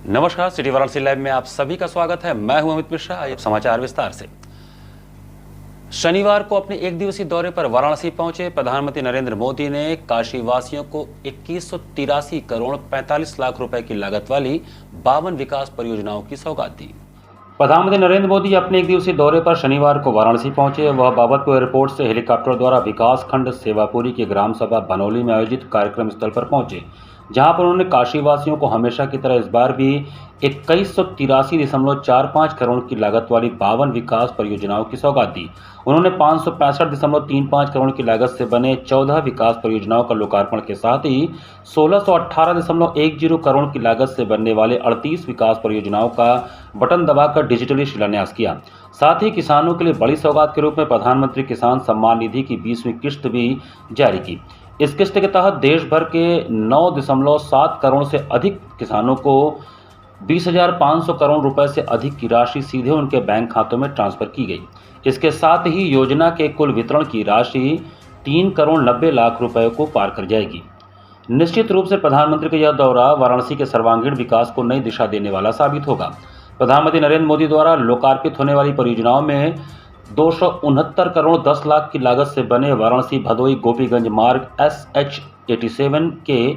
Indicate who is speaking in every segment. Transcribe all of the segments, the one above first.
Speaker 1: नमस्कार, city Varanasi live में आप सभी का स्वागत है। मैं हूं अमित मिश्रा। आइए समाचार विस्तार से। शनिवार को अपने एक दिवसीय दौरे पर वाराणसी पहुंचे प्रधानमंत्री नरेंद्र मोदी ने काशी वासियों को 2183 करोड़ 45 लाख रुपए की लागत वाली 52 विकास परियोजनाओं की सौगात दी। प्रधानमंत्री नरेंद्र मोदी अपने एक दिवसीय दौरे पर शनिवार को वाराणसी पहुंचे। वह बाबतपुर एयरपोर्ट से हेलीकॉप्टर द्वारा विकास खंड सेवापुरी की ग्राम सभा बनौली में आयोजित कार्यक्रम स्थल पर पहुंचे, जहां पर उन्होंने काशीवासियों को हमेशा की तरह इस बार भी 2183.45 करोड़ की लागत वाली 52 विकास परियोजनाओं की सौगात दी। उन्होंने 565.35 करोड़ की लागत से बने 14 विकास परियोजनाओं का लोकार्पण के साथ ही 1618.10 करोड़ की लागत से बनने वाले 38 विकास परियोजनाओं का बटन दबाकर डिजिटली शिलान्यास किया। साथ ही किसानों के लिए बड़ी सौगात के रूप में प्रधानमंत्री किसान सम्मान निधि की 20वीं किस्त भी जारी की। इस किस्त के तहत देश भर के 9.7 करोड़ से अधिक किसानों को 20,500 करोड़ रुपए से अधिक की राशि सीधे उनके बैंक खातों में ट्रांसफर की गई। इसके साथ ही योजना के कुल वितरण की राशि 3 करोड़ 90 लाख रुपए को पार कर जाएगी। निश्चित रूप से प्रधानमंत्री का यह दौरा वाराणसी के सर्वांगीण विकास को नई दिशा देने वाला साबित होगा। प्रधानमंत्री नरेंद्र मोदी द्वारा लोकार्पित होने वाली परियोजनाओं में 269 करोड़ 10 लाख की लागत से बने वाराणसी भदोई गोपीगंज मार्ग SH87 के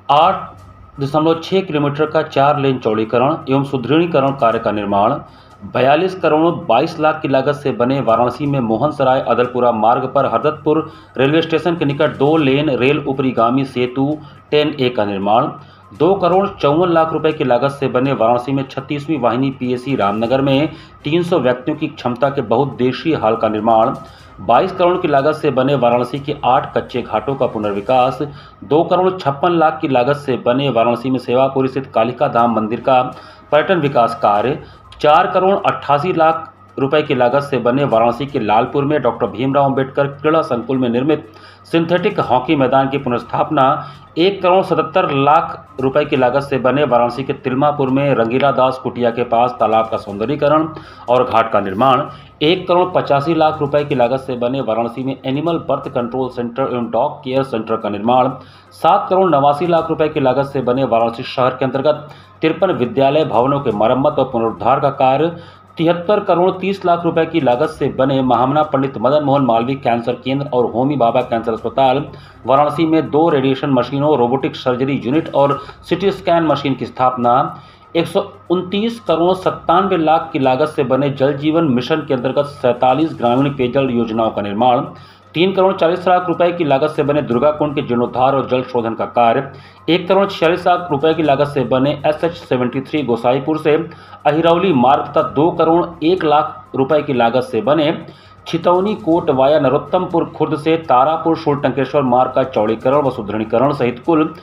Speaker 1: 8.6 किलोमीटर का 4 लेन चौड़ीकरण एवं सुदृढ़ीकरण कार्य का निर्माण, 42 करोड़ 22 लाख की लागत से बने वाराणसी में मोहनसराय अदलपुरा मार्ग पर हरदत्तपुर रेलवे स्टेशन के निकट 2 लेन रेल उपरिगामी सेतु 10A का निर्माण, 2 करोड़ 54 लाख रुपए की लागत से बने वाराणसी में 36वीं वाहिनी PAC रामनगर में 300 व्यक्तियों की क्षमता के बहुउद्देशीय हॉल का निर्माण, 22 करोड़ की लागत से बने वाराणसी के 8 कच्चे घाटों का पुनर्विकास, 2 करोड़ 56 लाख की लागत से बने वाराणसी में सेवापुरी स्थित कालिका धाम मंदिर का पर्यटन विकास कार्य, 4 करोड़ 88 लाख रुपए की लागत से बने वाराणसी के लालपुर में डॉक्टर भीमराव अंबेडकर क्रीड़ा संकुल में निर्मित सिंथेटिक हॉकी मैदान की पुनर्स्थापना, 1 करोड़ 77 लाख रुपए की लागत से बने वाराणसी के तिलमापुर में रंगीला दास कुटिया के पास तालाब का सौंदर्यीकरण और घाट का निर्माण, 1 करोड़ 85 लाख रुपए की लागत से बने वाराणसी में एनिमल बर्थ कंट्रोल सेंटर एवं डॉग केयर सेंटर का निर्माण, 7 करोड़ 89 लाख रुपए की लागत से बने वाराणसी शहर के अंतर्गत 53 विद्यालय भवनों के मरम्मत और पुनरुद्धार का कार्य, 73 करोड़ 30 लाख रुपए की लागत से बने महामना पंडित मदन मोहन मालवीय कैंसर केंद्र और होमी भाभा कैंसर अस्पताल वाराणसी में 2 रेडिएशन मशीनों, रोबोटिक सर्जरी यूनिट और सिटी स्कैन मशीन की स्थापना, 129 करोड़ 97 लाख की लागत से बने जल जीवन मिशन के अंतर्गत 47 ग्रामीण पेयजल योजनाओं का निर्माण, 3 करोड़ 40 लाख रुपए की लागत से बने दुर्गा कुंड के जीर्णोद्धार और जल शोधन का कार्य, 1 करोड़ 46 लाख रुपए की लागत से बने SH73 गोसाईपुर से अहिरौली मार्ग तथा 2 करोड़ 1 लाख रुपए की लागत से बने छितौनी कोट वाया नरोत्तमपुर खुर्द से तारापुर शूलटंकेश्वर मार्ग का चौड़ीकरण व सुदृढ़ीकरण सहित कुल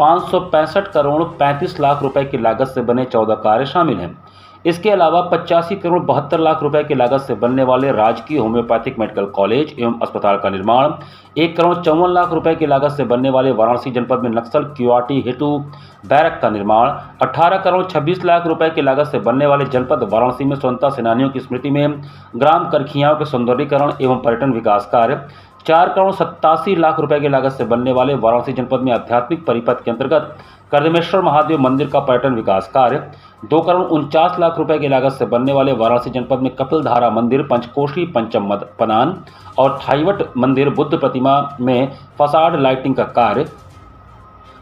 Speaker 1: 565 करोड़ 35 लाख रुपए की लागत से बने 14 कार्य शामिल हैं। इसके अलावा 85 करोड़ 72 लाख रुपए की लागत से बनने वाले राजकीय होम्योपैथिक मेडिकल कॉलेज एवं अस्पताल का निर्माण, 1 करोड़ 54 लाख रुपए की लागत से बनने वाले वाराणसी जनपद में नक्सल QRT हेतु बैरक का निर्माण, 18 करोड़ 26 लाख रुपए की लागत से बनने वाले जनपद वाराणसी में स्वतंत्रता सेनानियों की स्मृति में ग्राम करखियाओं के सौंदर्यीकरण एवं पर्यटन विकास कार्य, 4 करोड़ 87 लाख रुपए की लागत से बनने वाले वाराणसी जनपद में आध्यात्मिक परिपथ के अंतर्गत कर्दमेश्वर महादेव मंदिर का पर्यटन विकास कार्य, 2 करोड़ 49 लाख रुपए की लागत से बनने वाले वाराणसी जनपद में कपिलधारा मंदिर, पंचकोशी पंचम पनान और थाईवट मंदिर बुद्ध प्रतिमा में फसाड लाइटिंग का कार्य,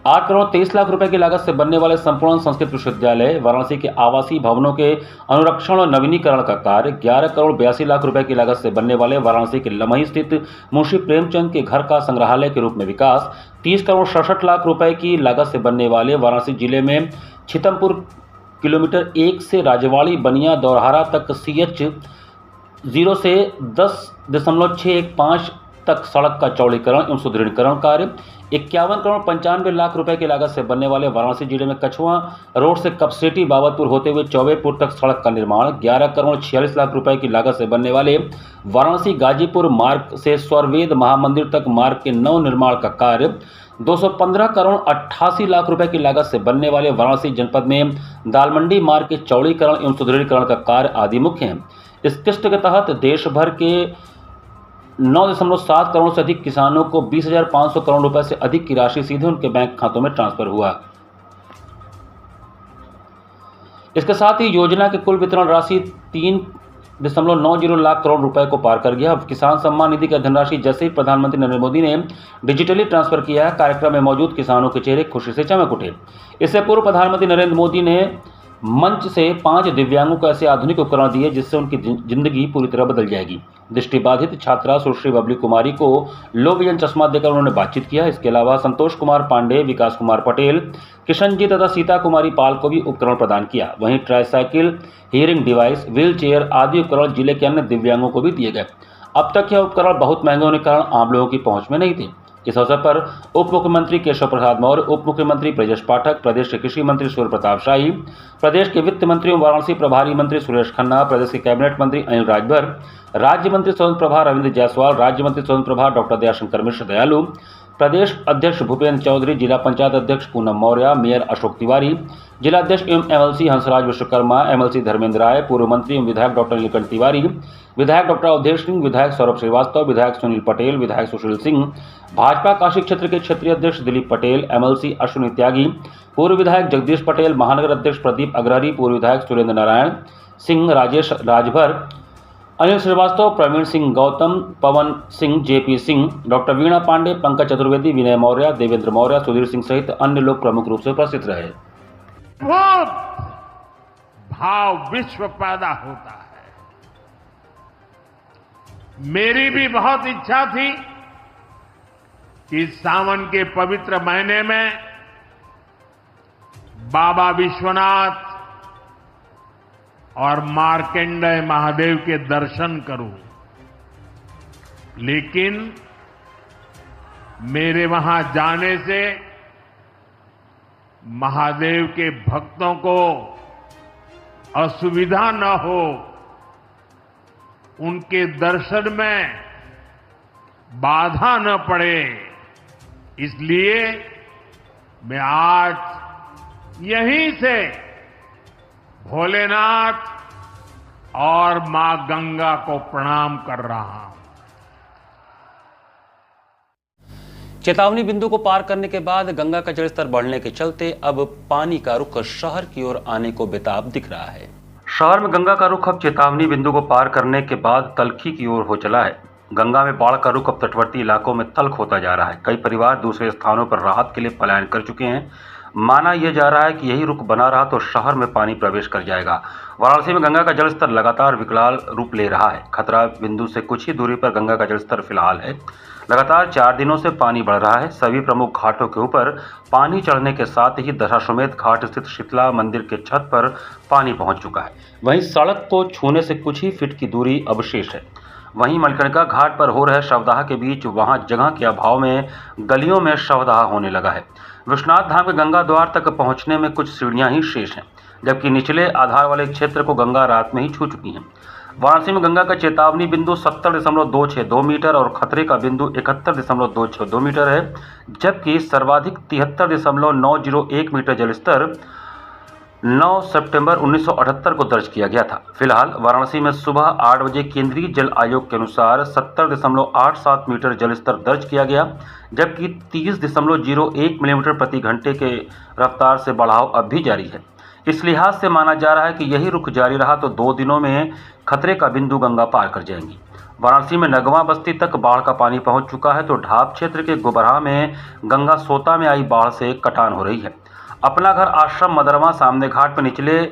Speaker 1: 8 करोड़ 23 लाख रुपए की लागत से बनने वाले संपूर्ण संस्कृत विश्वविद्यालय वाराणसी के आवासीय भवनों के अनुरक्षण और नवीनीकरण का कार्य, 11 करोड़ 82 लाख रुपए की लागत से बनने वाले वाराणसी के लमही स्थित मुंशी प्रेमचंद के घर का संग्रहालय के रूप में विकास, 30 करोड़ 67 लाख रुपए की लागत से बनने वाले वाराणसी जिले में छितमपुर किलोमीटर 1 से राजवाड़ी बनिया दौरहारा तक CH 0 से 10.615 तक सड़क का चौड़ीकरण एवं सुदृढ़ीकरण कार्य, 51 करोड़ 95 लाख रुपए की लागत से बनने वाले वाराणसी जिले में कछुआ रोड से कपसेटी बाबतपुर होते हुए चौबेपुर तक सड़क का निर्माण, 11 करोड़ 46 लाख रुपए की लागत से बनने वाले वाराणसी गाजीपुर मार्ग से स्वरवेद महामंदिर तक मार्ग के नव निर्माण का कार्य, 215 करोड़ 88 लाख रुपए की लागत से बनने वाले वाराणसी जनपद में दालमंडी मार्ग के चौड़ीकरण एवं सुदृढ़ीकरण का कार्य आदि मुख्य हैं। इस किस्त के तहत देश भर के 9.7 करोड़ से अधिक किसानों को 20,500 करोड़ रुपए से अधिक की राशि सीधे उनके बैंक खातों में ट्रांसफर हुआ। इसके साथ ही योजना की कुल वितरण राशि 3.90 लाख करोड़ रुपए को पार कर गया। किसान सम्मान निधि की धनराशि जैसे ही प्रधानमंत्री नरेंद्र मोदी ने डिजिटली ट्रांसफर किया है, कार्यक्रम में मौजूद किसानों के चेहरे खुशी से चमक उठे। इससे पूर्व प्रधानमंत्री नरेंद्र मोदी ने मंच से 5 दिव्यांगों को ऐसे आधुनिक उपकरण दिए जिससे उनकी जिंदगी पूरी तरह बदल जाएगी। दृष्टिबाधित छात्रा सुश्री बबली कुमारी को लो विजन चश्मा देकर उन्होंने बातचीत किया। इसके अलावा संतोष कुमार पांडे, विकास कुमार पटेल, किशन जी तथा सीता कुमारी पाल को भी उपकरण प्रदान किया। वहीं tricycle, hearing device, wheel chair आदि उपकरण जिले के अन्य दिव्यांगों को भी दिए गए। अब तक यह उपकरण बहुत महंगे होने के कारण आम लोगों की पहुंच में नहीं थे। इस अवसर पर उप मुख्यमंत्री केशव प्रसाद मौर्य, उप मुख्यमंत्री ब्रजेश पाठक, प्रदेश के कृषि मंत्री सूर्य प्रताप शाही, प्रदेश के वित्त मंत्री एवं वाराणसी प्रभारी मंत्री सुरेश खन्ना, प्रदेश के कैबिनेट मंत्री अनिल राजभर, राज्य मंत्री स्वतंत्र प्रभार रविंद्र जायसवाल, राज्य मंत्री स्वतंत्र प्रभार डॉक्टर दयाशंकर मिश्र दयालु, प्रदेश अध्यक्ष भूपेंद्र चौधरी, जिला पंचायत अध्यक्ष पूनम मौर्य, मेयर अशोक तिवारी, जिला अध्यक्ष एवं एमएलसी हंसराज विश्वकर्मा, एमएलसी धर्मेंद्र राय, पूर्व मंत्री एवं विधायक डॉक्टर नीलकंठ तिवारी, विधायक डॉक्टर अवधेश सिंह, विधायक सौरभ श्रीवास्तव, विधायक सुनील पटेल, विधायक सुशील सिंह, भाजपा काशी क्षेत्र के क्षेत्रीय अध्यक्ष दिलीप पटेल, एमएलसी अश्विनी त्यागी, पूर्व विधायक जगदीश पटेल, महानगर अध्यक्ष प्रदीप अग्रहरी, पूर्व विधायक सुरेंद्र नारायण सिंह, राजेश राजभर, अनिल श्रीवास्तव, प्रवीण सिंह गौतम, पवन सिंह, जेपी सिंह, डॉक्टर वीणा पांडे, पंकज चतुर्वेदी, विनय मौर्य, देवेंद्र मौर्य, सुधीर सिंह सहित अन्य लोग प्रमुख रूप से उपस्थित रहे।
Speaker 2: बहुत भाव विश्व पैदा होता है। मेरी भी बहुत इच्छा थी कि सावन के पवित्र महीने में बाबा विश्वनाथ और मार्कंडेय महादेव के दर्शन करूं, लेकिन मेरे वहां जाने से महादेव के भक्तों को असुविधा न हो, उनके दर्शन में बाधा न पड़े, इसलिए मैं आज यहीं से भोलेनाथ और मां गंगा को प्रणाम कर रहा हूं।
Speaker 1: चेतावनी बिंदु को पार करने के बाद गंगा का जलस्तर बढ़ने के चलते अब पानी का रुख शहर की ओर आने को बेताब दिख रहा है। शहर में गंगा का रुख अब चेतावनी बिंदु को पार करने के बाद तलखी की ओर हो चला है। गंगा में बाढ़ का रुख अब तटवर्ती इलाकों में तल्ख होता जा रहा है। कई परिवार दूसरे स्थानों पर राहत के लिए पलायन कर चुके हैं। माना यह जा रहा है कि यही रुख बना रहा तो शहर में पानी प्रवेश कर जाएगा। वाराणसी में गंगा का जलस्तर लगातार विकराल रूप ले रहा है। खतरा बिंदु से कुछ ही दूरी पर गंगा का जलस्तर फिलहाल है। लगातार 4 दिनों से पानी बढ़ रहा है। सभी प्रमुख घाटों के ऊपर पानी चढ़ने के साथ ही दशाश्वमेध घाट स्थित शीतला मंदिर के छत पर पानी पहुंच चुका है। वहीं सड़क को छूने से कुछ ही फीट की दूरी अवशेष है। वहीं मणिकर्णिका घाट पर हो रहे शवदाह के बीच वहां जगह के अभाव में गलियों में शवदाह होने लगा है। विश्वनाथ धाम के गंगा द्वार तक पहुंचने में कुछ सीढ़ियां ही शेष हैं, जबकि निचले आधार वाले क्षेत्र को गंगा रात में ही छू चुकी हैं। वाराणसी में गंगा का चेतावनी बिंदु 70.262 मीटर और खतरे का बिंदु 71.262 मीटर है, जबकि सर्वाधिक 73.901 मीटर जलस्तर 9 सितंबर 1978 को दर्ज किया गया था। फिलहाल वाराणसी में सुबह 8 बजे केंद्रीय जल आयोग के अनुसार 70.87 मीटर जलस्तर दर्ज किया गया, जबकि 30.01 मिलीमीटर प्रति घंटे के रफ्तार से बढ़ाव अब भी जारी है। इस लिहाज से माना जा रहा है कि यही रुख जारी रहा तो 2 दिनों में खतरे का बिंदु गंगा पार कर जाएंगी। वाराणसी में नगवा बस्ती तक बाढ़ का पानी पहुंच चुका है तो ढाब क्षेत्र के गोबरहा में गंगा सोता में आई बाढ़ से कटान हो रही है। अपना घर आश्रम मदरवा सामने घाट पर निचले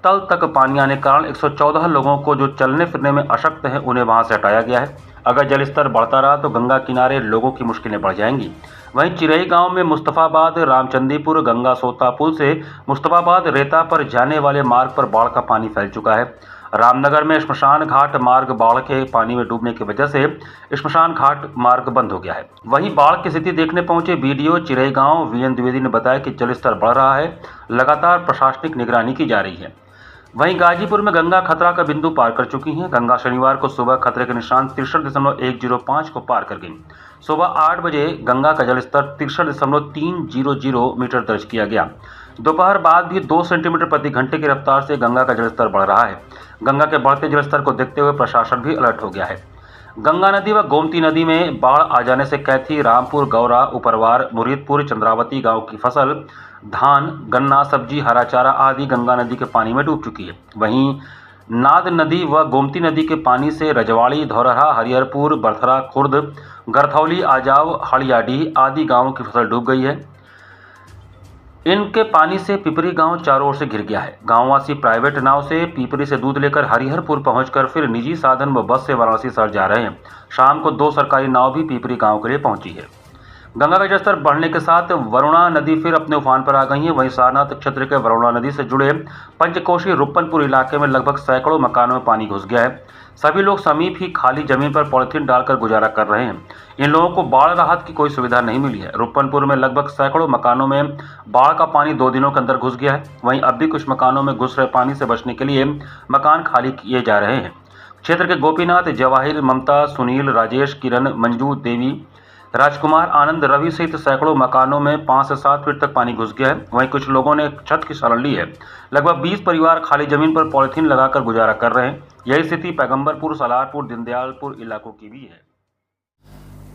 Speaker 1: तल तक पानी आने के कारण 114 लोगों को जो चलने फिरने में अशक्त हैं उन्हें वहां से हटाया गया है। अगर जलस्तर बढ़ता रहा तो गंगा किनारे लोगों की मुश्किलें बढ़ जाएंगी। वहीं चिरई गांव में मुस्तफाबाद रामचंदीपुर गंगा सोता पुल से मुस्तफाबाद रेता पर जाने वाले मार्ग पर बाढ़ का पानी फैल चुका है। रामनगर में श्मशान घाट मार्ग बाढ़ के पानी में डूबने की वजह से श्मशान घाट मार्ग बंद हो गया है। वहीं बाढ़ की स्थिति देखने पहुंचे बीडीओ चिरई गांव वीएन द्विवेदी ने बताया कि जलस्तर बढ़ रहा है, लगातार प्रशासनिक निगरानी की जा रही है। वहीं गाजीपुर में गंगा खतरा का बिंदु पार कर चुकी है। गंगा शनिवार को सुबह खतरे के निशान 63.105 को पार कर गई। सुबह 8 बजे गंगा का जलस्तर 63.300 मीटर दर्ज किया गया। दोपहर बाद भी 2 सेंटीमीटर प्रति घंटे की रफ्तार से गंगा का जलस्तर बढ़ रहा है। गंगा के बढ़ते जलस्तर को देखते हुए प्रशासन भी अलर्ट हो गया है। गंगा नदी व गोमती नदी में बाढ़ आ जाने से कैथी, रामपुर, गौरा, उपरवार, मुरीदपुर, चंद्रावती गांव की फसल धान, गन्ना, सब्जी, हरा चारा आदि गंगा नदी के पानी में डूब चुकी है। वहीं नाद नदी व गोमती नदी के पानी से रजवाड़ी, धौरहरा, हरिहरपुर, बड़थरा, खुर्द, गरथौली, आजाव, हड़ियाडीह आदि गांवों की फसल डूब गई है। इनके पानी से पिपरी गांव चारों ओर से घिर गया है। गांववासी प्राइवेट नाव से पिपरी से दूध लेकर हरिहरपुर पहुंचकर फिर निजी साधन व बस से वाराणसी शहर जा रहे हैं। शाम को 2 सरकारी नाव भी पिपरी गांव के लिए पहुंची है। गंगा का जलस्तर बढ़ने के साथ वरुणा नदी फिर अपने उफान पर आ गई है। वहीं सारनाथ क्षेत्र के वरुणा नदी से जुड़े पंचकोशी रुपनपुर इलाके में लगभग सैकड़ों मकानों में पानी घुस गया है। सभी लोग समीप ही खाली जमीन पर पॉलिथीन डालकर गुजारा कर रहे हैं। इन लोगों को बाढ़ राहत की कोई सुविधा नहीं मिली है। रुपनपुर में लगभग सैकड़ों मकानों में बाढ़ का पानी 2 दिनों के अंदर घुस गया है। वहीं अब भी कुछ मकानों में घुस रहे पानी से बचने के लिए मकान खाली किए जा रहे हैं। क्षेत्र के गोपीनाथ, जवाहिर, ममता, सुनील, राजेश, किरण, मंजू देवी, राजकुमार, आनंद, रवि सहित सैकड़ों मकानों में 5 से 7 फीट तक पानी घुस गया है। वहीं कुछ लोगों ने छत की शरण ली है। लगभग 20 परिवार खाली जमीन पर पॉलिथीन लगाकर गुजारा कर रहे हैं। यही स्थिति पैगंबरपुर, सलारपुर, दीनदयालपुर इलाकों की भी है।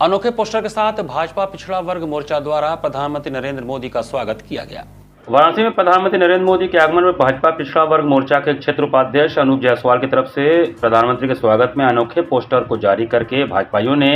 Speaker 1: अनोखे पोस्टर के साथ भाजपा पिछड़ा वर्ग मोर्चा द्वारा प्रधानमंत्री नरेंद्र मोदी का स्वागत किया गया। वाराणसी में प्रधानमंत्री नरेंद्र मोदी के आगमन में भाजपा पिछड़ा वर्ग मोर्चा के क्षेत्र उपाध्यक्ष अनूप जायसवाल की तरफ से प्रधानमंत्री के स्वागत में अनोखे पोस्टर को जारी करके भाजपाइयों ने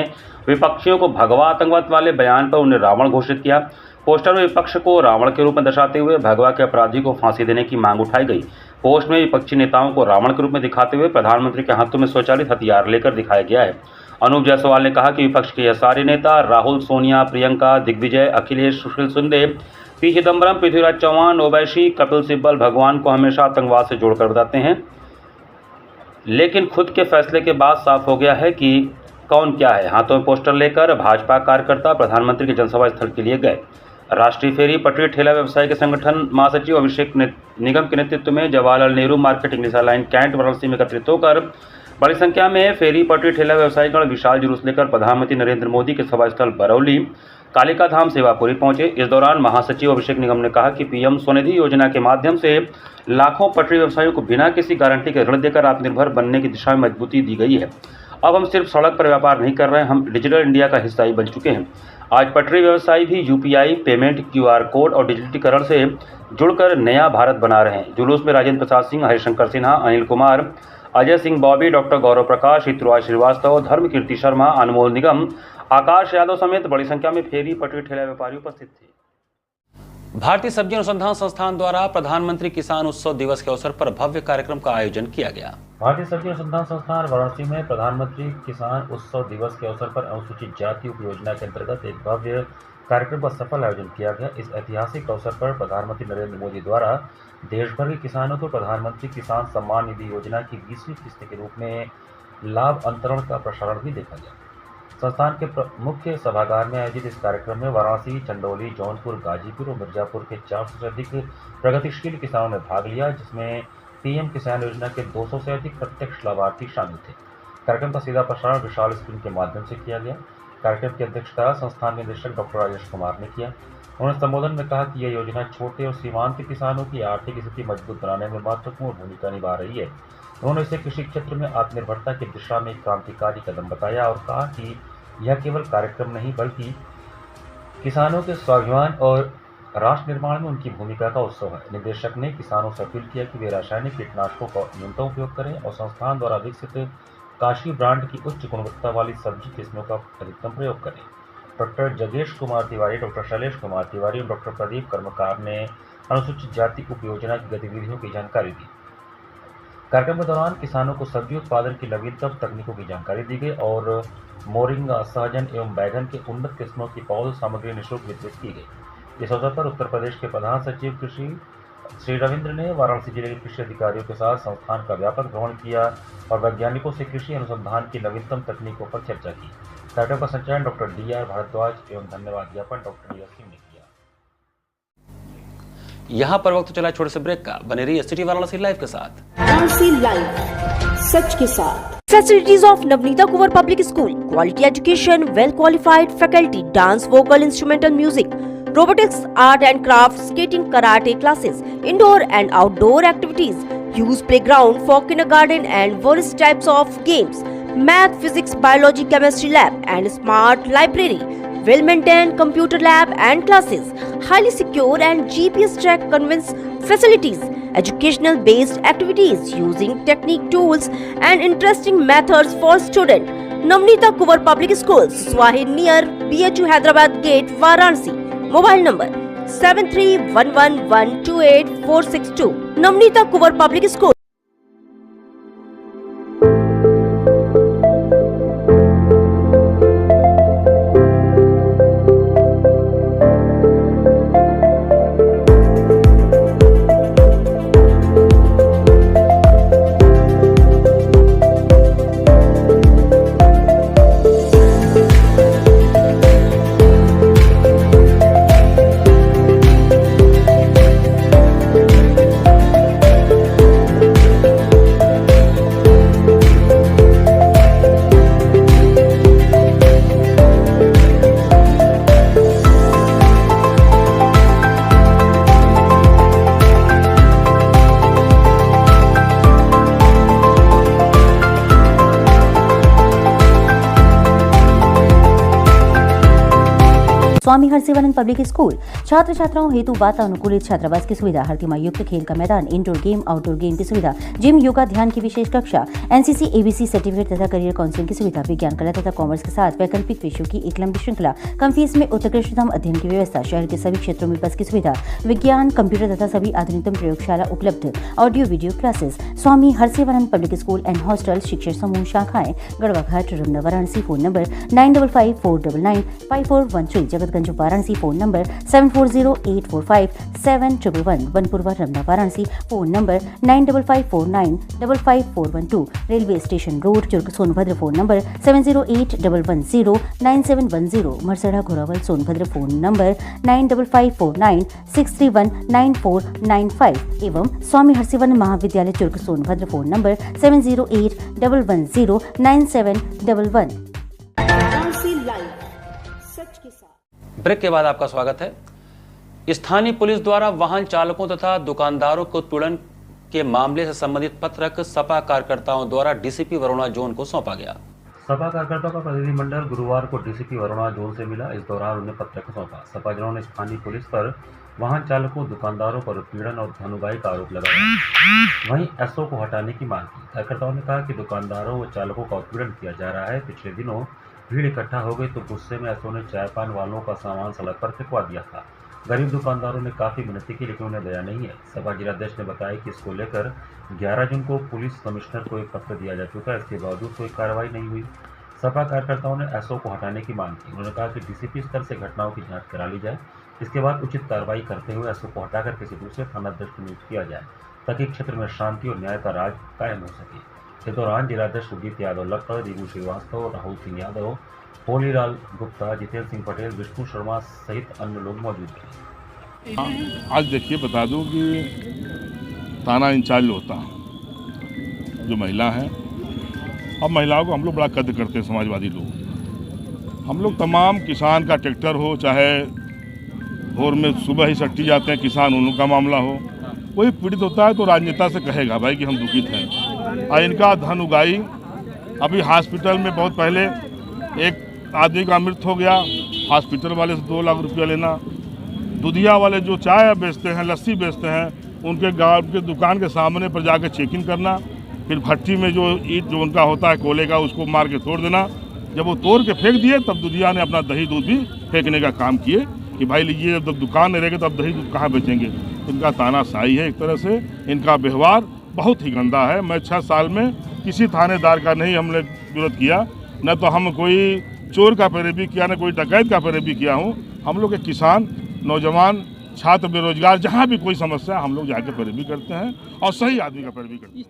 Speaker 1: विपक्षियों को भगवा आतंकवाद वाले बयान पर उन्हें रावण घोषित किया। पोस्टर में विपक्ष को रावण के रूप में दर्शाते हुए भगवा के अपराधी को फांसी देने की मांग उठाई गई। पोस्ट में विपक्षी नेताओं को रावण के रूप में दिखाते हुए प्रधानमंत्री के हाथों में स्वचालित हथियार लेकर दिखाया गया है। अनूप जायसवाल ने कहा कि विपक्ष के यह सारे नेता राहुल, सोनिया, प्रियंका, दिग्विजय, अखिलेश, सुशील शिंदे, पी चिदम्बरम, पृथ्वीराज चौहान, ओवैसी, कपिल सिब्बल भगवान को हमेशा आतंकवाद से जोड़कर बताते हैं, लेकिन खुद के फैसले के बाद साफ हो गया है कि कौन क्या है। हाथों में पोस्टर लेकर भाजपा कार्यकर्ता प्रधानमंत्री के जनसभा स्थल के लिए गए। राष्ट्रीय फेरी पटरी ठेला व्यवसाय के संगठन महासचिव अभिषेक निगम के नेतृत्व में Jawaharlal Nehru market English line cantt Varanasi में एकत्रित होकर बड़ी संख्या में फेरी पटरी ठेला व्यवसायीगण विशाल जुलूस लेकर प्रधानमंत्री नरेंद्र मोदी के सभा स्थल बरौली कालिका धाम सेवापुरी पहुंचे। इस दौरान महासचिव अभिषेक निगम ने कहा कि पीएम स्वनिधि योजना के माध्यम से लाखों पटरी व्यवसायियों को बिना किसी गारंटी के ऋण देकर आत्मनिर्भर बनने की दिशा में मजबूती दी गई है। अब हम सिर्फ सड़क पर व्यापार नहीं कर रहे हैं, हम डिजिटल इंडिया का हिस्सा ही बन चुके हैं। आज पटरी व्यवसायी भी यूपीआई पेमेंट, क्यूआर कोड और डिजिटलीकरण से जुड़कर नया भारत बना रहे हैं। जुलूस में राजेंद्र प्रसाद सिंह, हरिशंकर सिन्हा, अनिल कुमार, अजय सिंह बॉबी, डॉक्टर गौरव प्रकाश, हितुराज श्रीवास्तव, धर्म कीर्ति शर्मा, अनमोल निगम, आकाश यादव समेत बड़ी संख्या में फेरी पटरी ठेला व्यापारी उपस्थित थे। भारतीय सब्जी अनुसंधान संस्थान द्वारा प्रधानमंत्री किसान उत्सव दिवस के अवसर पर भव्य कार्यक्रम का आयोजन किया गया। भारतीय सब्जी अनुसंधान संस्थान वाराणसी में प्रधानमंत्री किसान उत्सव दिवस के अवसर पर अनुसूचित जाति उपयोजना के अंतर्गत एक भव्य कार्यक्रम का सफल आयोजन किया गया। इस ऐतिहासिक अवसर पर प्रधानमंत्री नरेंद्र मोदी द्वारा देश भर के किसानों को प्रधानमंत्री किसान सम्मान निधि योजना की 20वीं किस्त के रूप में लाभ अंतरण का प्रसारण भी देखा गया। संस्थान के मुख्य सभागार में आयोजित इस कार्यक्रम में वाराणसी, चंदौली, जौनपुर, गाजीपुर और मिर्जापुर के 400 से अधिक प्रगतिशील किसानों ने भाग लिया, जिसमें पीएम किसान योजना के 200 से अधिक प्रत्यक्ष लाभार्थी शामिल थे। कार्यक्रम का सीधा प्रसारण विशाल स्क्रीन के माध्यम से किया गया। कार्यक्रम की अध्यक्षता संस्थान के निदेशक डॉक्टर राजेश कुमार ने किया। उन्होंने संबोधन में कहा कि यह योजना छोटे और सीमांत किसानों की आर्थिक स्थिति मजबूत बनाने में महत्वपूर्ण भूमिका निभा रही है। उन्होंने इसे कृषि क्षेत्र में आत्मनिर्भरता की दिशा में एक क्रांतिकारी कदम बताया और कहा कि यह केवल कार्यक्रम नहीं बल्कि किसानों के स्वाभिमान और राष्ट्र निर्माण में उनकी भूमिका का उत्सव है। निदेशक ने किसानों से अपील किया कि वे रासायनिक कीटनाशकों का न्यूनतम उपयोग करें और संस्थान द्वारा विकसित काशी ब्रांड की उच्च गुणवत्ता वाली सब्जी किस्मों का अधिकतम प्रयोग करें। डॉक्टर जगेश कुमार तिवारी, डॉक्टर शैलेश कुमार तिवारी और डॉक्टर प्रदीप कर्मकार ने अनुसूचित जाति उपयोजना की गतिविधियों की जानकारी दी। कार्यक्रम के दौरान किसानों को सब्जी उत्पादन की नवीनतम तकनीकों की जानकारी दी गई और मोरिंगा, सहजन एवं बैगन के उन्नत किस्मों की पौध सामग्री निःशुल्क वितरित की गई। इस अवसर पर उत्तर प्रदेश के प्रधान सचिव कृषि श्री रविंद्र ने वाराणसी जिले के कृषि अधिकारियों के साथ संस्थान का व्यापक भ्रमण किया और वैज्ञानिकों से कृषि अनुसंधान की नवीनतम तकनीकों पर चर्चा की। कार्यक्रम का संचालन डॉक्टर डीआर भारद्वाज एवं धन्यवाद ज्ञापन डॉक्टर नीरज सिंह ने किया। यहाँ पर वक्त चला छोटे से ब्रेक का। बने रहिए सिटी वाराणसी लाइव के साथ।
Speaker 3: वाराणसी लाइव, सच के साथ।
Speaker 4: Facilities of Navneeta Kuwar Public School, quality education, well qualified faculty, dance, vocal, instrumental music, robotics, art and craft, skating, karate classes, indoor and outdoor activities, use playground for kindergarten and various types of games, math, physics, biology, chemistry lab and smart library, well maintained computer lab and classes, highly secure and GPS track conveyance facilities, educational based activities using technique tools and interesting methods for students. Navneeta Kuwar Public School, Swahi near BHU Hyderabad Gate, Varanasi. Mobile number 7311128462. Navneeta Kuwar Public School. Swami Harsivanand public school छात्र छात्राओं हेतु वातानुकूलित छात्रावास की सुविधा, हर तिमाही युक्त खेल का मैदान, इंडोर गेम आउटडोर गेम की सुविधा, जिम, योगा, ध्यान की विशेष कक्षा, एनसीसी एबीसी सर्टिफिकेट तथा करियर काउंसलिंग की सुविधा, विज्ञान कला तथा कॉमर्स के साथ वैकल्पिक विषयों की एक लंबी श्रृंखला, कम फीस में उत्कृष्टतम अध्ययन की व्यवस्था, शहर के सभी क्षेत्रों में बस की सुविधा, विज्ञान, कंप्यूटर तथा सभी आधुनिकतम प्रयोगशाला उपलब्ध, audio video classes. Swami Harsivanand public school and hostel, शिक्षण समूह, शाखाएं Garhwa Ghat, Ramna, Varanasi. Phone number 9554995413, Jagatganj Varanasi. Phone number 7408457111, Banpurwa, Ramna, Varanasi. Phone number 9554955412, railway station road, Churk, Sonbhadra. Phone number 7081109710, Marsara, Ghorawal, Sonbhadra. Phone number 955496319495 एवं स्वामी हरसिवानंद महाविद्यालय, Churk, Sonbhadra. Phone number 7081109711।
Speaker 3: Varanasi live, सच के साथ।
Speaker 1: ब्रेक के बाद आपका स्वागत है। स्थानीय पुलिस द्वारा वाहन चालकों तथा दुकानदारों को उत्पीड़न के मामले से संबंधित पत्रक सपा कार्यकर्ताओं द्वारा डीसीपी वरुणा जोन को सौंपा गया। सपा कार्यकर्ताओं का प्रतिनिधिमंडल गुरुवार को डीसीपी वरुणा जोन से मिला। इस दौरान उन्हें पत्रक सौंपा। सपाजनों ने स्थानीय पुलिस पर वाहन चालकों, दुकानदारों पर उत्पीड़न और धनुबाई का आरोप लगाया। वहीं एसओ को हटाने की मांग की। कार्यकर्ताओं ने कहा कि दुकानदारों व चालकों का उत्पीड़न किया जा रहा है। पिछले दिनों भीड़ इकट्ठा हो गई तो गुस्से में एसओ ने चाय पान वालों का सामान सड़क पर फेंकवा दिया था। गरीब दुकानदारों ने काफी मिन्नती की लेकिन उन्हें दया नहीं है। सपा जिलाध्यक्ष ने बताया कि इसको लेकर 11 जून को पुलिस कमिश्नर को एक पत्र दिया जा चुका है। इसके बावजूद कोई कार्रवाई नहीं हुई। सपा कार्यकर्ताओं ने एसओ को हटाने की मांग की। उन्होंने कहा कि डीसीपी स्तर से घटनाओं की जांच करा ली जाए। इसके बाद उचित कार्रवाई करते हुए एसओ को हटाकर किसी दूसरे थानाध्यक्ष को नियुक्त किया जाए ताकि क्षेत्र में शांति और न्याय का राज कायम हो सके। इस दौरान जिलाध्यक्ष सुजीत यादव लक्कड़, दीपू श्रीवास्तव, राहुल सिंह यादव, होलीलाल गुप्ता, जितेंद्र सिंह पटेल, विष्णु शर्मा सहित अन्य लोग मौजूद थे।
Speaker 5: आज देखिए, बता दूं कि थाना इंचार्ज होता जो महिला है, अब महिलाओं को हम लोग बड़ा कद्र करते हैं समाजवादी लोग। हम लोग तमाम किसान का ट्रैक्टर हो, चाहे भोर में सुबह ही सट्टी जाते हैं किसान, उन लोग का मामला हो, कोई पीड़ित होता है तो राजनेता से कहेगा भाई कि हम दुखित हैं। और इनका धन उगाई, अभी हॉस्पिटल में बहुत पहले एक आदमी का मृत्यु हो गया, हॉस्पिटल वाले से 2 लाख रुपया लेना। दूधिया वाले जो चाय बेचते हैं, लस्सी बेचते हैं, उनके गाँव के दुकान के सामने पर जाकर चेकिंग करना, फिर भट्टी में जो ईंट जो उनका होता है कोले का, उसको मार के तोड़ देना। जब वो तोड़ के फेंक दिए तब दूधिया ने अपना दही दूध भी फेंकने का काम किए कि भाई लीजिए, जब दुकान नहीं रहेगी तब दही दूध कहाँ बेचेंगे। इनका तानाशाही है एक तरह से, इनका व्यवहार बहुत ही गंदा है। मैं 6 साल में किसी थानेदार का नहीं हमने विरोध किया, न तो हम कोई चोर का पैरवी किया, न कोई डकैत का पैरवी किया हूँ। हम लोग एक किसान, नौजवान, छात्र, बेरोजगार, जहाँ भी कोई समस्या हम लोग जाके पैरवी करते हैं और सही आदमी का पैरवी करते हैं।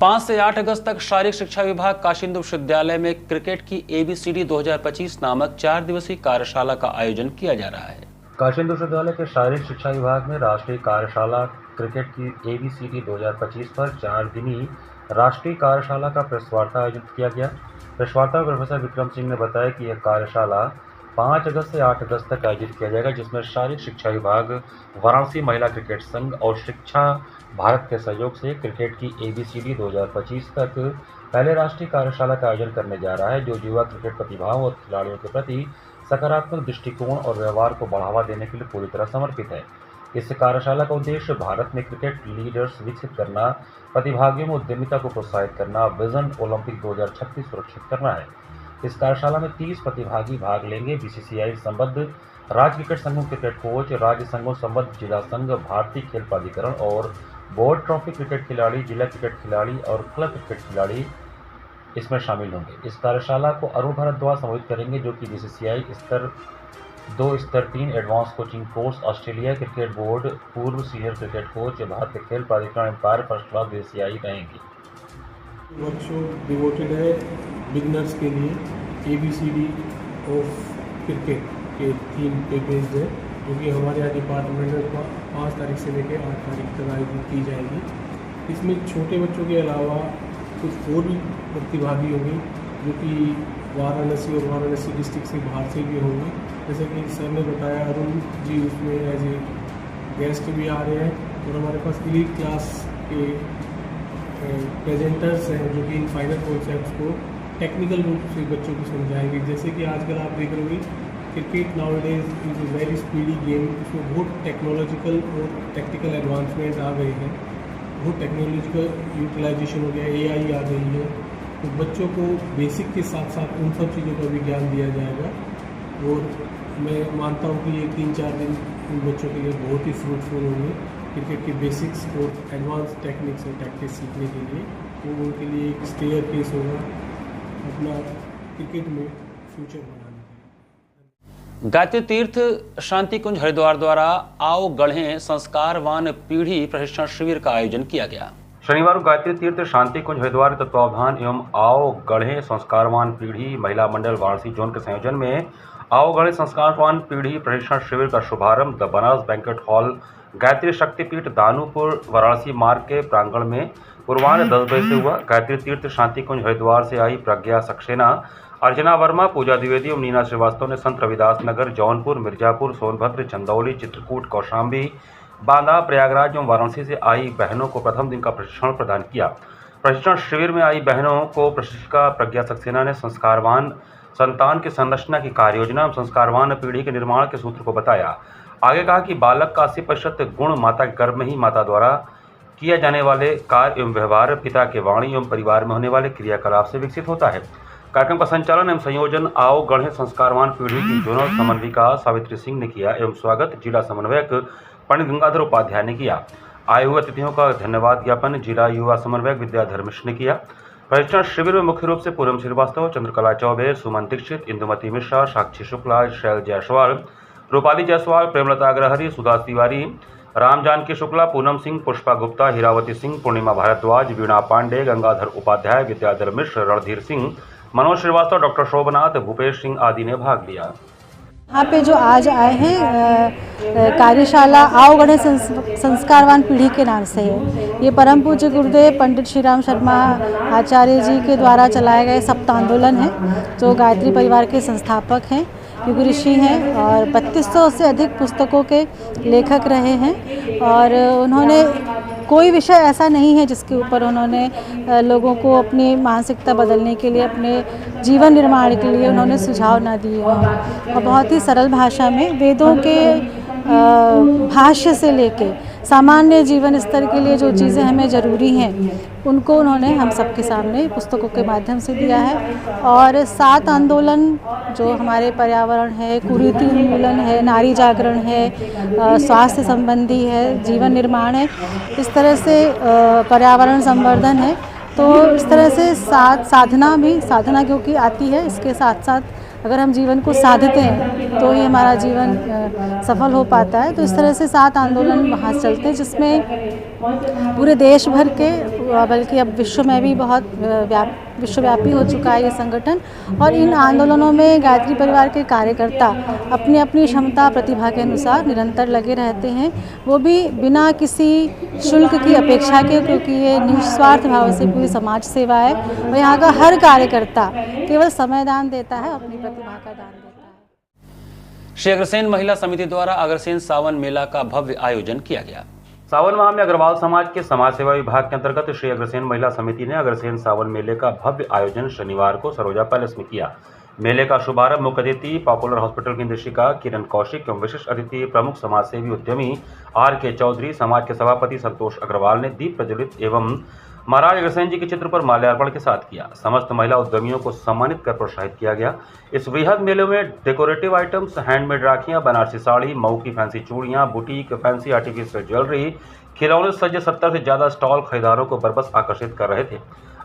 Speaker 1: 5 से 8 अगस्त तक शारीरिक शिक्षा विभाग काशिंद विश्वविद्यालय में क्रिकेट की ABCD 2025 नामक 4 दिवसीय कार्यशाला का आयोजन किया जा रहा है। काशिंद विश्वविद्यालय के शारीरिक शिक्षा विभाग में राष्ट्रीय कार्यशाला क्रिकेट की ABCD 2025 पर 4 दिनी राष्ट्रीय कार्यशाला का प्रेस वार्ता आयोजित किया गया। प्रेस वार्ता प्रोफेसर विक्रम सिंह ने बताया कि यह कार्यशाला 5 अगस्त से 8 अगस्त तक आयोजित किया जाएगा, जिसमें शारीरिक शिक्षा विभाग, वाराणसी महिला क्रिकेट संघ और शिक्षा भारत के सहयोग से क्रिकेट की ABCD 2025 तक पहले राष्ट्रीय कार्यशाला का आयोजन करने जा रहा है, जो युवा क्रिकेट प्रतिभाओं और खिलाड़ियों के प्रति सकारात्मक दृष्टिकोण और व्यवहार को बढ़ावा देने के लिए पूरी तरह समर्पित है। इस कार्यशाला का उद्देश्य भारत में क्रिकेट लीडर्स विकसित करना, प्रतिभागियों में उद्यमिता को प्रोत्साहित करना, विजन ओलंपिक 2036 सुरक्षित करना है। इस कार्यशाला में 30 प्रतिभागी भाग लेंगे। बीसीसीआई संबद्ध राज्य क्रिकेट संघों क्रिकेट कोच, राज्य संघों संबद्ध जिला संघ, भारतीय खेल प्राधिकरण और बोर्ड ट्रॉफी क्रिकेट खिलाड़ी, जिला क्रिकेट खिलाड़ी और क्लब क्रिकेट खिलाड़ी इसमें शामिल होंगे। इस कार्यशाला को अरुण भारद्वाज संबोधित करेंगे, जो कि बीसीसीआई स्तर 2 स्तर 3 advance coaching course, Australia cricket board पूर्व सीनियर क्रिकेट कोच, भारतीय खेल प्राधिकरण एम्पायर फर्स्ट क्लास बीसीसीआई रहेंगी।
Speaker 6: वर्कशॉप डिवोटेड है बिगनर्स के लिए ABCD ऑफ क्रिकेट के थीम पे बेस्ड है, जो कि हमारे यहाँ डिपार्टमेंट में 5 तारीख से लेकर 8 तारीख तक आयोजित की जाएगी। इसमें छोटे बच्चों के अलावा कुछ और भी प्रतिभागी होंगे, जो कि वाराणसी और वाराणसी डिस्ट्रिक्ट से बाहर से भी होंगे। जैसे कि सर ने बताया, अरुण जी उसमें एज ए गेस्ट भी आ रहे हैं और हमारे पास एलीट क्लास के प्रेजेंटर्स हैं, जो कि इन फाइनल कॉन्सेप्ट्स को टेक्निकल रूप से बच्चों को समझाएंगे। जैसे कि आजकल आप देख रहे होंगे cricket nowadays is a very speedy game, इसमें बहुत टेक्नोलॉजिकल और टेक्निकल एडवांसमेंट आ गए हैं, बहुत टेक्नोलॉजिकल यूटिलाइजेशन हो गया, AI आ गई है। तो बच्चों को बेसिक के साथ साथ उन सब चीज़ों का भी ज्ञान दिया जाएगा और मैं मानता हूँ कि ये 3-4 दिन उन बच्चों के लिए बहुत ही फ्रूटफुल होंगे क्रिकेट के बेसिक्स और एडवांस टेक्निक्स और टैक्टिक्स सीखने के लिए। तो उनके लिए एक स्टेयर केस होगा अपना क्रिकेट में फ्यूचर बनाने के लिए।
Speaker 1: गायत्री तीर्थ शांति कुंज हरिद्वार द्वारा आओ गढ़ें संस्कारवान पीढ़ी प्रशिक्षण शिविर का आयोजन किया गया। शनिवार को गायत्री तीर्थ शांति कुंज हरिद्वार तत्वावधान एवं आओ गढ़ें संस्कारवान पीढ़ी महिला मंडल वाराणसी जोन के संयोजन में आओ गढ़ें संस्कारवान पीढ़ी प्रशिक्षण शिविर का शुभारंभ the Banaras banquet hall Gayatri शक्तिपीठ दानूपुर वाराणसी मार्ग के प्रांगण में पूर्वान्ह 10 बजे से हुआ। गायत्री तीर्थ शांति कुंज हरिद्वार से आई प्रज्ञा सक्सेना, अर्चना वर्मा, पूजा द्विवेदी एवं नीना श्रीवास्तव ने संत रविदास नगर, जौनपुर, मिर्जापुर, सोनभद्र, चंदौली, चित्रकूट, कौशाम्बी, बांदा, प्रयागराज एवं वाराणसी से आई बहनों को प्रथम दिन का प्रशिक्षण प्रदान किया। प्रशिक्षण शिविर में आई बहनों को प्रशिक्षिका प्रज्ञा सक्सेना ने संस्कारवान संतान की संरचना की कार्य योजना एवं संस्कारवान पीढ़ी के निर्माण के सूत्र को बताया। आगे कहा कि बालक का 80% गुण माता के गर्भ में ही माता द्वारा किए जाने वाले कार्य एवं व्यवहार पिता के वाणी एवं परिवार में होने वाले क्रियाकलाप से विकसित होता है। कार्यक्रम का संचालन एवं संयोजन आओ गढ़ें संस्कारवान पीढ़ी की जोनल समन्वयिका सावित्री सिंह ने किया एवं स्वागत जिला समन्वयक पंडित गंगाधर उपाध्याय ने किया। आए हुए अतिथियों का धन्यवाद ज्ञापन जिला युवा समन्वयक विद्याधर मिश्र ने किया। प्रशिक्षण शिविर में मुख्य रूप से पूनम श्रीवास्तव, चंद्रकला चौबे, सुमन दीक्षित, इंदुमती मिश्रा, साक्षी शुक्ला, शैल जायसवाल, रूपाली जायसवाल, प्रेमलता अग्रहरी, सुधा तिवारी, राम जानकी शुक्ला, पूनम सिंह, पुष्पा गुप्ता, हीरावती सिंह, पूर्णिमा भारद्वाज, वीणा पांडे, गंगाधर उपाध्याय, विद्याधर मिश्र, रणधीर सिंह, मनोज श्रीवास्तव, डॉक्टर शोभनाथ, भूपेश सिंह आदि ने भाग लिया।
Speaker 7: यहाँ पे जो आज आए हैं कार्यशाला आओ गढ़ें संस्कारवान पीढ़ी के नाम से है। ये परम पूज्य गुरुदेव पंडित श्री राम शर्मा आचार्य जी के द्वारा चलाए गए सप्तांदोलन है, जो गायत्री परिवार के संस्थापक हैं, युग ऋषि हैं और 3200 से अधिक पुस्तकों के लेखक रहे हैं। और उन्होंने कोई विषय ऐसा नहीं है जिसके ऊपर उन्होंने लोगों को अपनी मानसिकता बदलने के लिए, अपने जीवन निर्माण के लिए उन्होंने सुझाव ना दिए हैं। और बहुत ही सरल भाषा में वेदों के भाष्य से लेके सामान्य जीवन स्तर के लिए जो चीज़ें हमें ज़रूरी हैं उनको उन्होंने हम सबके सामने पुस्तकों के माध्यम से दिया है। और 7 आंदोलन जो हमारे पर्यावरण है, कुरीति उन्मूलन है, नारी जागरण है, स्वास्थ्य संबंधी है, जीवन निर्माण है, इस तरह से पर्यावरण संवर्धन है। तो इस तरह से साधना क्योंकि आती है, इसके साथ साथ अगर हम जीवन को साधते हैं तो ही हमारा जीवन सफल हो पाता है। तो इस तरह से 7 आंदोलन वहाँ चलते हैं, जिसमें पूरे देश भर के, बल्कि अब विश्व में भी बहुत विश्वव्यापी हो चुका है ये संगठन। और इन आंदोलनों में गायत्री परिवार के कार्यकर्ता अपनी अपनी क्षमता प्रतिभा के अनुसार निरंतर लगे रहते हैं, वो भी बिना किसी शुल्क की अपेक्षा के, क्योंकि ये निस्वार्थ भाव से पूरी समाज सेवा है। और यहाँ का हर कार्यकर्ता केवल समय दान देता है, अपनी प्रतिभा का दान देता है।
Speaker 1: श्री अग्रसेन महिला समिति द्वारा अग्रसेन सावन मेला का भव्य आयोजन किया गया। सावन माह में अग्रवाल समाज के समाज सेवा विभाग के अंतर्गत श्री अग्रसेन महिला समिति ने अग्रसेन सावन मेले का भव्य आयोजन शनिवार को सरोजा पैलेस में किया। मेले का शुभारंभ मुख्य अतिथि पॉपुलर हॉस्पिटल की निदेशिका किरण कौशिक एवं विशिष्ट अतिथि प्रमुख समाजसेवी उद्यमी R.K. चौधरी, समाज के सभापति संतोष अग्रवाल ने दीप प्रज्वलित एवं महाराज अग्रसेन जी के चित्र पर माल्यार्पण के साथ किया। समस्त महिला उद्यमियों को सम्मानित कर प्रोत्साहित किया गया। इस वृहद मेले में डेकोरेटिव आइटम्स, हैंडमेड राखियां, बनारसी साड़ी, मऊ की फैंसी चूड़ियां, बुटीक, फैंसी आर्टिफिशियल ज्वेलरी, खिलौने सज्ज 70 से ज्यादा स्टॉल खरीदारों को बरबस आकर्षित कर रहे थे।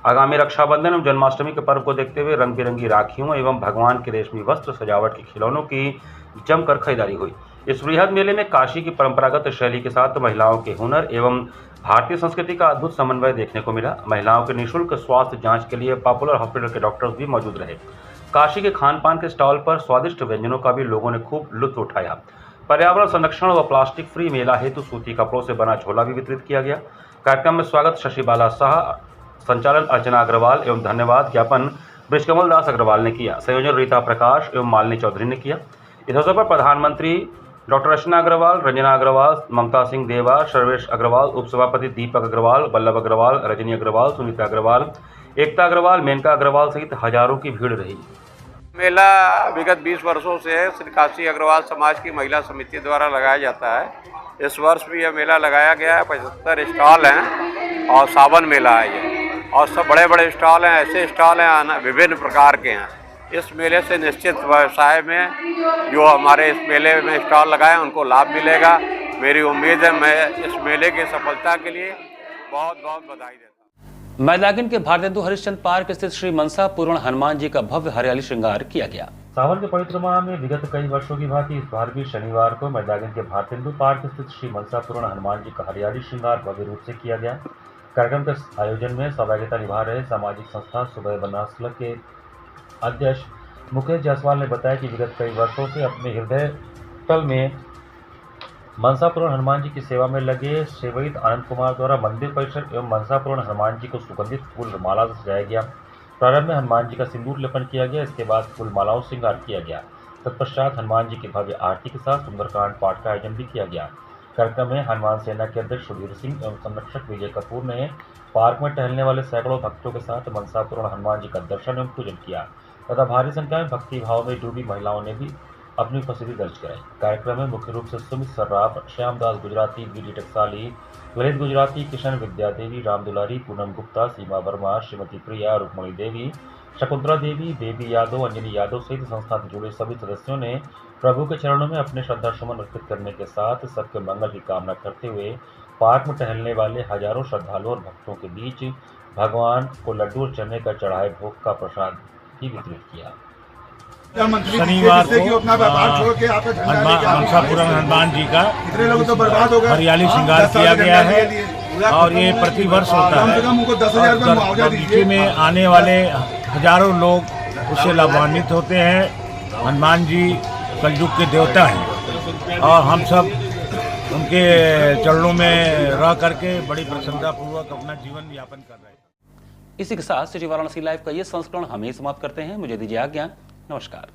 Speaker 1: आगामी रक्षाबंधन एवं जन्माष्टमी के पर्व को देखते हुए रंग बिरंगी राखियों एवं भगवान के रेशमी वस्त्र, सजावट के खिलौनों की जमकर खरीदारी हुई। इस वृहद मेले में काशी की परंपरागत शैली के साथ महिलाओं के हुनर एवं भारतीय संस्कृति का अद्भुत समन्वय देखने को मिला। महिलाओं के निःशुल्क स्वास्थ्य जांच के लिए पॉपुलर हॉस्पिटल के डॉक्टर्स भी मौजूद रहे। काशी के खान पान के स्टॉल पर स्वादिष्ट व्यंजनों का भी लोगों ने खूब लुत्फ उठाया। पर्यावरण संरक्षण व प्लास्टिक फ्री मेला हेतु सूती कपड़ों से बना झोला भी वितरित किया गया। कार्यक्रम में स्वागत शशि बाला शाह, संचालन अर्चना अग्रवाल एवं धन्यवाद ज्ञापन ब्रिजकमल दास अग्रवाल ने किया। संयोजन रीता प्रकाश एवं मालिनी चौधरी ने किया। इस अवसर पर प्रधानमंत्री डॉक्टर अर्चना अग्रवाल, रंजना अग्रवाल, ममता सिंह देवा, सर्वेश अग्रवाल, उपसभापति दीपक अग्रवाल, वल्लभ अग्रवाल, रजनी अग्रवाल, सुनीता अग्रवाल, एकता अग्रवाल, मेनका अग्रवाल सहित हजारों की भीड़ रही।
Speaker 8: मेला विगत 20 वर्षों से श्री काशी अग्रवाल समाज की महिला समिति द्वारा लगाया जाता है। इस वर्ष भी यह मेला लगाया गया है। 75 स्टॉल हैं और सावन मेला है ये, और सब बड़े बड़े स्टॉल हैं। ऐसे स्टॉल हैं विभिन्न प्रकार के हैं। इस मेले से निश्चित व्यवसाय में जो हमारे इस मेले में स्टॉल लगाए उनको लाभ मिलेगा। मेरी उम्मीद है मैं इस मेले की सफलता के लिए बहुत बहुत बधाई देता हूँ।
Speaker 1: मैदागिन के भारतेंदु हरिश्चंद्र पार्क स्थित श्री मनसा पूर्ण हनुमान जी का भव्य हरियाली श्रृंगार किया गया। सावन के पवित्र माह में विगत कई वर्षों की भांति इस बार भी शनिवार को मैदागिन के भारतेंदु पार्क स्थित श्री मनसा पूर्ण हनुमान जी का हरियाली श्रृंगार भव्य रूप से किया गया। कार्यक्रम के आयोजन में सहभागिता निभा रहे सामाजिक संस्था सुबह बनास क्लब के अध्यक्ष मुकेश जायसवाल ने बताया कि विगत कई वर्षों से अपने हृदय तल में मनसापूर्ण हनुमान जी की सेवा में लगे सेवैत आनंद कुमार द्वारा मंदिर परिसर एवं मनसापूर्ण हनुमान जी को सुगंधित फूल माला से सजाया गया। प्रारंभ में हनुमान जी का सिंदूर लेपन किया गया। इसके बाद फूल मालाओं से श्रृंगार किया गया। तत्पश्चात हनुमान जी की भव्य आरती के साथ सुंदरकांड पाठ का आयोजन भी किया गया। कार्यक्रम में हनुमान सेना के अध्यक्ष सुधीर सिंह एवं संरक्षक विजय कपूर ने पार्क में टहलने वाले सैकड़ों भक्तों के साथ मनसापूर्ण हनुमान जी का दर्शन एवं पूजन किया तथा भारी संख्या में भक्ति भाव में डूबी महिलाओं ने भी अपनी उपस्थिति दर्ज कराई। कार्यक्रम में मुख्य रूप से सुमित सर्राफ, श्यामदास गुजराती, बीडी टकसाली, ललित गुजराती, किशन विद्यादेवी, राम दुलारी, पूनम गुप्ता, सीमा वर्मा, श्रीमती प्रिया, रुक्मणी देवी, शकुंतला देवी, बेबी यादव, अंजनी यादव सहित संस्था से जुड़े सभी सदस्यों ने प्रभु के चरणों में अपने श्रद्धा सुमन अर्पित करने के साथ सबके मंगल की कामना करते हुए पार्क में टहलने वाले हजारों श्रद्धालुओं और भक्तों के बीच भगवान को लड्डू और चने का चढ़ाए भोग का प्रसाद भी वितरित किया।
Speaker 9: शनिवार को मनसापूर्ण हनुमान जी का हरियाली श्रृंगार किया गया है और ये प्रतिवर्ष होता है। बगीचे में आने वाले हजारों लोग उससे लाभान्वित होते हैं। हनुमान जी कलयुग के देवता हैं और हम सब उनके चरणों में रह करके बड़ी प्रसन्नतापूर्वक अपना जीवन यापन कर रहे हैं।
Speaker 1: इसी के साथ सिटी वाराणसी लाइव का ये संस्करण हम ही समाप्त करते हैं। मुझे दीजिए आज्ञा। नमस्कार।